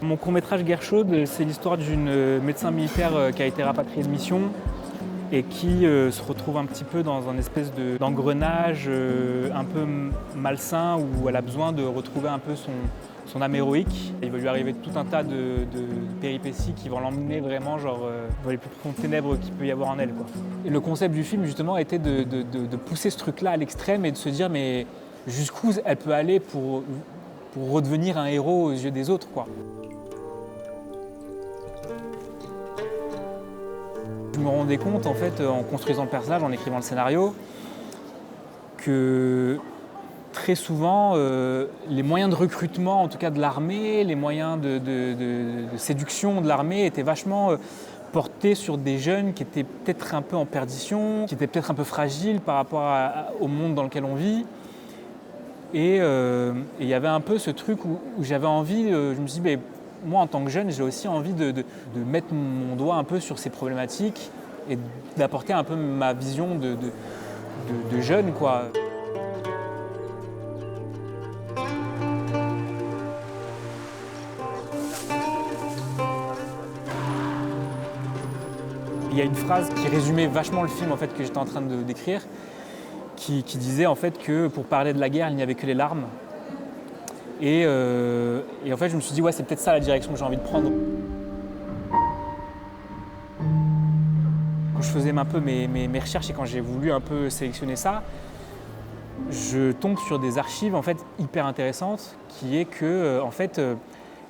Mon court-métrage Guerre chaude, c'est l'histoire d'une médecin militaire qui a été rapatriée de mission et qui se retrouve un petit peu dans un espèce d'engrenage un peu malsain où elle a besoin de retrouver un peu son âme héroïque. Il va lui arriver tout un tas de péripéties qui vont l'emmener vraiment dans les plus profondes ténèbres qu'il peut y avoir en elle, quoi. Et le concept du film justement était de pousser ce truc-là à l'extrême et de se dire mais jusqu'où elle peut aller pour redevenir un héros aux yeux des autres, quoi. Je me rendais compte en fait en construisant le personnage, en écrivant le scénario, que très souvent les moyens de recrutement, en tout cas de l'armée, les moyens de séduction de l'armée étaient vachement portés sur des jeunes qui étaient peut-être un peu en perdition, qui étaient peut-être un peu fragiles par rapport au monde dans lequel on vit. Et il y avait un peu ce truc où j'avais envie, je me suis dit, mais moi en tant que jeune, j'ai aussi envie de mettre mon doigt un peu sur ces problématiques et d'apporter un peu ma vision de jeune, quoi. Il y a une phrase qui résumait vachement le film en fait, que j'étais en train de décrire, qui disait en fait que pour parler de la guerre, il n'y avait que les larmes. Et en fait, je me suis dit, ouais, c'est peut-être ça la direction que j'ai envie de prendre. Quand je faisais un peu mes recherches et quand j'ai voulu un peu sélectionner ça, je tombe sur des archives en fait hyper intéressantes, qui est que en fait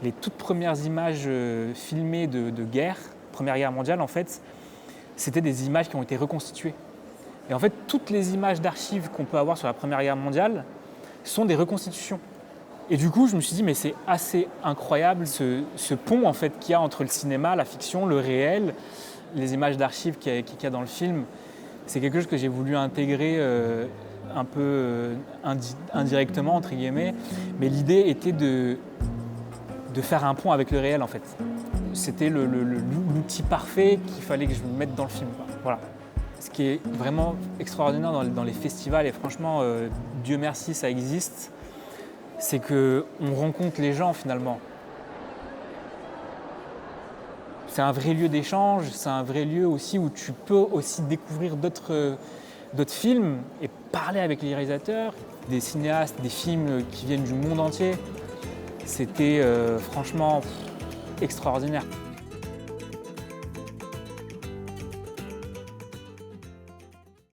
les toutes premières images filmées de guerre, Première Guerre mondiale, en fait, c'était des images qui ont été reconstituées. Et en fait, toutes les images d'archives qu'on peut avoir sur la Première Guerre mondiale sont des reconstitutions. Et du coup, je me suis dit, mais c'est assez incroyable ce pont en fait, qu'il y a entre le cinéma, la fiction, le réel, les images d'archives qu'il y a dans le film. C'est quelque chose que j'ai voulu intégrer un peu indirectement, entre guillemets. Mais l'idée était de faire un pont avec le réel, en fait. C'était l'outil parfait qu'il fallait que je mette dans le film, quoi. Voilà. Ce qui est vraiment extraordinaire dans les festivals, et franchement, Dieu merci, ça existe, c'est qu'on rencontre les gens finalement. C'est un vrai lieu d'échange, c'est un vrai lieu aussi où tu peux aussi découvrir d'autres films et parler avec les réalisateurs, des cinéastes, des films qui viennent du monde entier. C'était franchement extraordinaire.